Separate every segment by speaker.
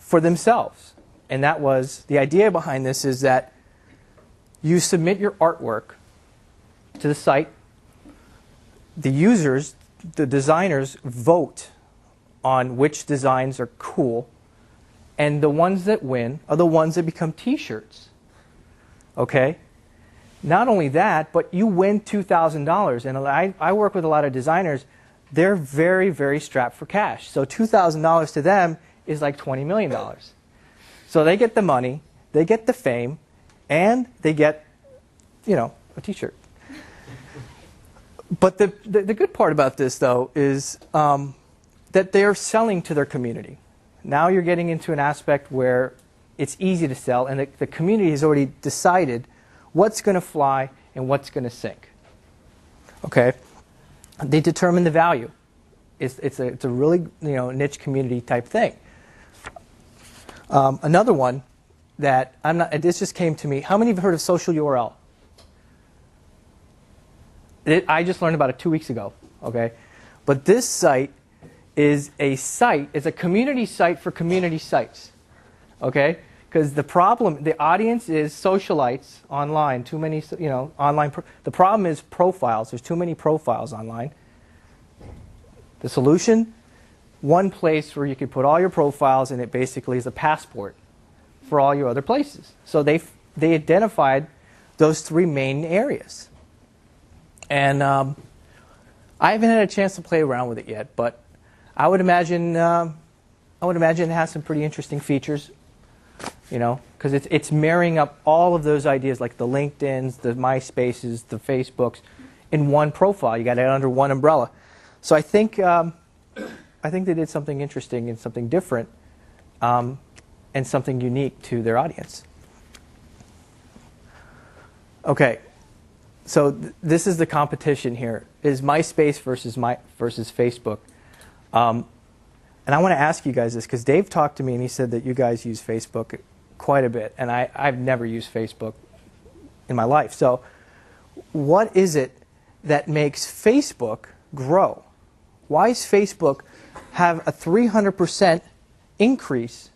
Speaker 1: for themselves. And that was, the idea behind this is that you submit your artwork to the site, the users, the designers vote on which designs are cool, and the ones that win are the ones that become t-shirts. Okay? Not only that, but you win $2,000. And I work with a lot of designers. They're very, very strapped for cash. So $2,000 to them is like $20 million. So they get the money, they get the fame, and they get, you know, a t-shirt. But the good part about this, though, is that they're selling to their community. Now you're getting into an aspect where it's easy to sell, and the community has already decided what's going to fly and what's going to sink. Okay? They determine the value. It's a really, you know, niche community type thing. Another one that this just came to me. How many have heard of Social URL? I just learned about it 2 weeks ago. Okay? But this site is a community site for community sites. Okay? Because the audience is socialites online. Too many, you know, online. The problem is profiles. There's too many profiles online. The solution: one place where you can put all your profiles, and it basically is a passport for all your other places. So they identified those three main areas. And I haven't had a chance to play around with it yet, but I would imagine it has some pretty interesting features. You know, because it's marrying up all of those ideas, like the LinkedIns, the MySpaces, the Facebooks, in one profile. You got it under one umbrella. So I think they did something interesting and something different, and something unique to their audience. Okay, so this is the competition here: is MySpace versus Facebook. And I want to ask you guys this because Dave talked to me and he said that you guys use Facebook quite a bit, and I've never used Facebook in my life. So what is it that makes Facebook grow? Why does Facebook have a 300% increase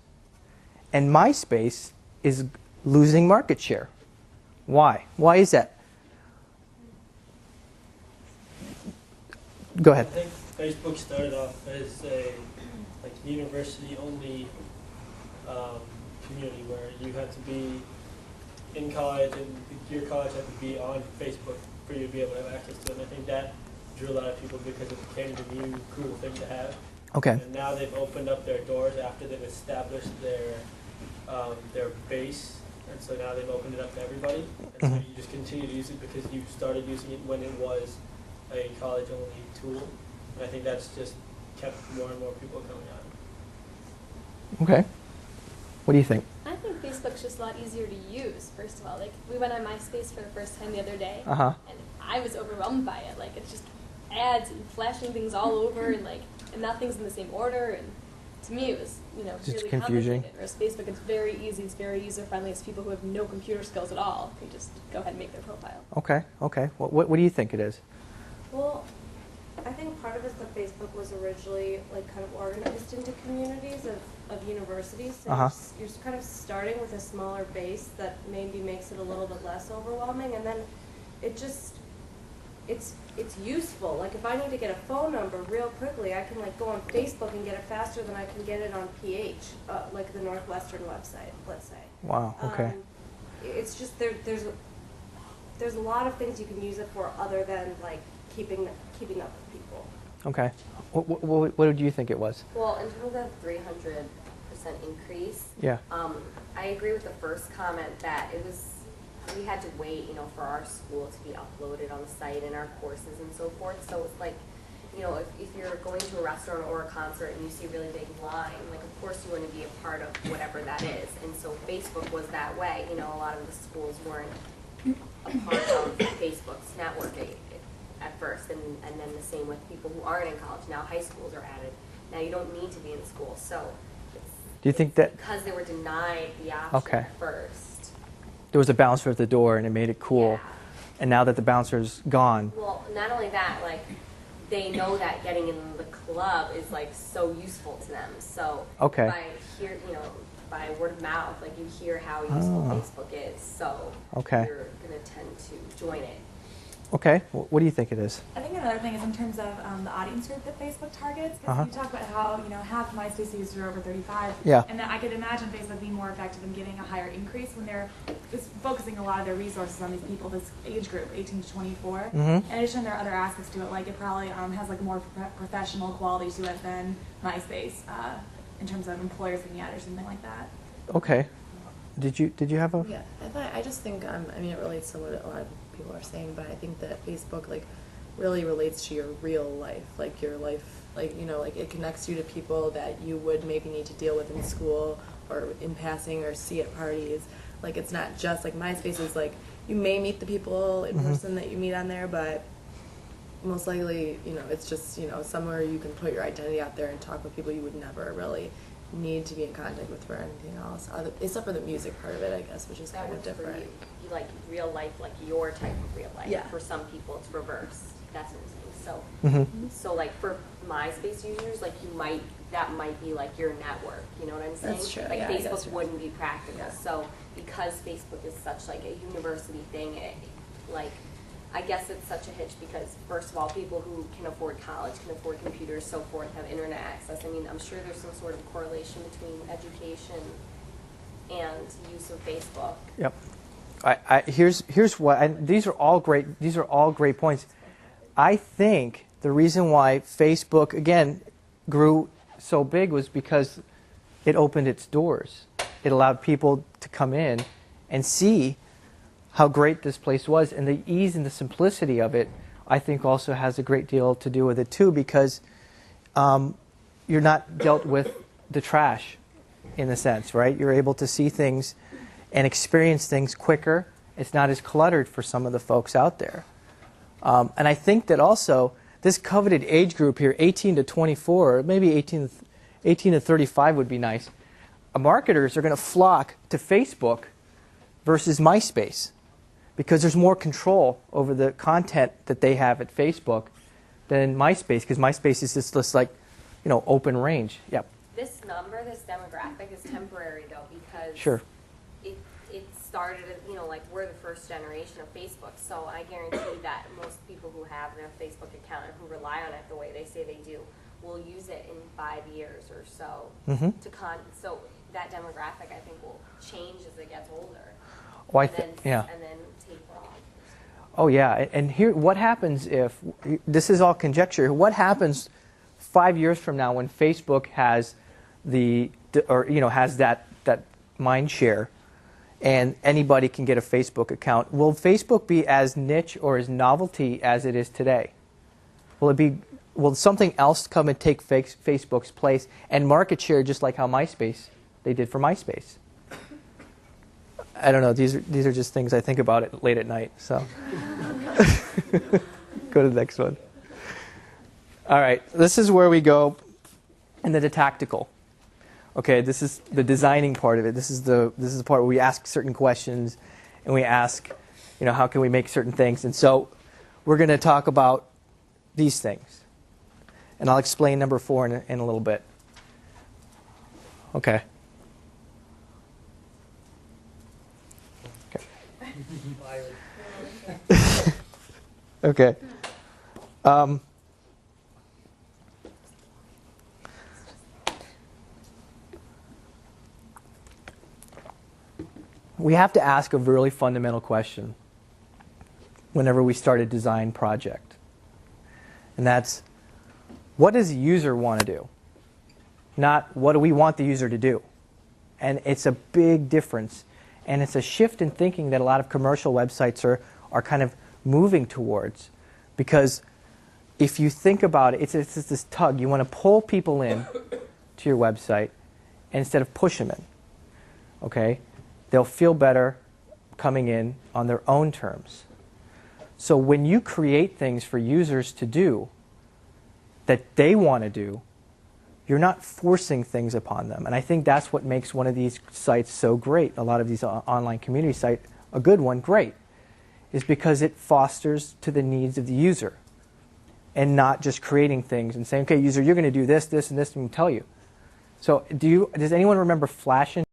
Speaker 1: and MySpace is losing market share? Why? Why is that? Go ahead.
Speaker 2: I think Facebook started off as a university-only community where you had to be in college and your college had to be on Facebook for you to be able to have access to it. And I think that drew a lot of people because it became the new cool thing to have.
Speaker 1: Okay.
Speaker 2: And now they've opened up their doors after they've established their base, and so now they've opened it up to everybody. And so you just continue to use it because you started using it when it was a college-only tool. And I think that's just kept more and more people coming on.
Speaker 1: Okay. What do you think?
Speaker 3: I think Facebook's just a lot easier to use, first of all. Like, we went on MySpace for the first time the other day, and I was overwhelmed by it. Like, it's just ads and flashing things all over, and nothing's in the same order, and to me it was,
Speaker 1: just
Speaker 3: really
Speaker 1: confusing.
Speaker 3: complicated. Whereas Facebook, it's very easy, it's very user-friendly. It's people who have no computer skills at all can just go ahead and make their profile.
Speaker 1: Okay, okay. What do you think it is?
Speaker 4: Well, I think part of it is that Facebook was originally kind of organized into communities of universities. So you're kind of starting with a smaller base that maybe makes it a little bit less overwhelming, and then it's useful. Like, if I need to get a phone number real quickly, I can go on Facebook and get it faster than I can get it on PH, like the Northwestern website, let's say.
Speaker 1: Wow. Okay.
Speaker 4: It's just there's a lot of things you can use it for other than keeping up with people.
Speaker 1: Okay. What do you think it was?
Speaker 5: Well, in terms of the 300% increase,
Speaker 1: yeah.
Speaker 5: I agree with the first comment that we had to wait, for our school to be uploaded on the site and our courses and so forth. So it's like, if you're going to a restaurant or a concert and you see a really big line, of course you want to be a part of whatever that is. And so Facebook was that way. A lot of the schools weren't a part of Facebook's network at first, and then the same with people who aren't in college. Now high schools are added. Now you don't need to be in school. So
Speaker 1: do you think that
Speaker 5: because they were denied the option first,
Speaker 1: there was a bouncer at the door and it made it cool,
Speaker 5: yeah.
Speaker 1: And now that the bouncer's gone?
Speaker 5: Well, not only that, they know that getting in the club is so useful to them. So by by word of mouth. Like you hear how useful Facebook is, so
Speaker 1: Okay.
Speaker 5: you're going to tend to join it.
Speaker 1: Okay. What do you think it is?
Speaker 6: I think another thing is in terms of the audience group that Facebook targets, because you talk about how half MySpace users are over 35,
Speaker 1: Yeah.
Speaker 6: and that I could imagine Facebook being more effective in getting a higher increase when they're just focusing a lot of their resources on these people, this age group, 18 to 24. In addition, there are other aspects to it, like it probably has like more professional quality to it than MySpace in terms of employers looking at it or something like that.
Speaker 1: Okay. Did you have a?
Speaker 7: Yeah, I just think I mean it relates to what a lot of people are saying, but I think that Facebook like really relates to your real life, like your life, like like it connects you to people that you would maybe need to deal with in school or in passing or see at parties. Like it's not just like MySpace is like you may meet the people in person that you meet on there, but most likely it's just somewhere you can put your identity out there and talk with people you would never really need to be in contact with for anything else, except for the music part of it, I guess, which is kind of different.
Speaker 5: You like real life, like your type of real life.
Speaker 7: Yeah.
Speaker 5: For some people, it's reverse. That's what I'm saying. So, so like for MySpace users, like that might be like your network. You know what I'm saying?
Speaker 7: That's true.
Speaker 5: Like
Speaker 7: Yeah,
Speaker 5: Facebook wouldn't be practical.
Speaker 7: Yeah.
Speaker 5: So because Facebook is such like a university thing, I guess it's such a hitch because, first of all, people who can afford college, can afford computers, so forth, have internet access. I mean, I'm sure there's some sort of correlation between education and use of Facebook.
Speaker 1: Yep. Here's what these are all great points. I think the reason why Facebook again grew so big was because it opened its doors. It allowed people to come in and see how great this place was, and the ease and the simplicity of it, I think, also has a great deal to do with it too, because you're not dealt with the trash, in a sense, right? You're able to see things and experience things quicker. It's not as cluttered for some of the folks out there, and I think that also this coveted age group here, 18 to 24, maybe 18 to 35 would be nice. Marketers are going to flock to Facebook versus MySpace, because there's more control over the content that they have at Facebook than MySpace, because MySpace is just this like, open range. Yep.
Speaker 5: This demographic is temporary though, because
Speaker 1: Sure.
Speaker 5: it started, like we're the first generation of Facebook, so I guarantee that most people who have their Facebook account and who rely on it the way they say they do will use it in 5 years or so. So that demographic, I think, will change as it gets older.
Speaker 1: Oh,
Speaker 5: And then taper off.
Speaker 1: Oh yeah, and here, what happens if this is all conjecture? What happens 5 years from now when Facebook has has that mind share, and anybody can get a Facebook account? Will Facebook be as niche or as novelty as it is today? Will something else come and take Facebook's place and market share just like how they did for MySpace? I don't know. These are just things I think about it late at night. So go to the next one. All right. This is where we go into the tactical. Okay. This is the designing part of it. This is the part where we ask certain questions, and we ask, how can we make certain things? And so we're going to talk about these things, and I'll explain number 4 in a little bit. Okay. Okay. We have to ask a really fundamental question whenever we start a design project. And that's, what does the user want to do? Not what do we want the user to do? And it's a big difference. And it's a shift in thinking that a lot of commercial websites are kind of moving towards. Because if you think about it, it's this tug. You want to pull people in to your website instead of push them in. Okay? They'll feel better coming in on their own terms. So when you create things for users to do that they want to do, you're not forcing things upon them. And I think that's what makes one of these sites so great, a lot of these online community sites, a good one, great, is because it fosters to the needs of the user and not just creating things and saying, okay, user, you're going to do this, this, and this, and we tell you. So does anyone remember Flash?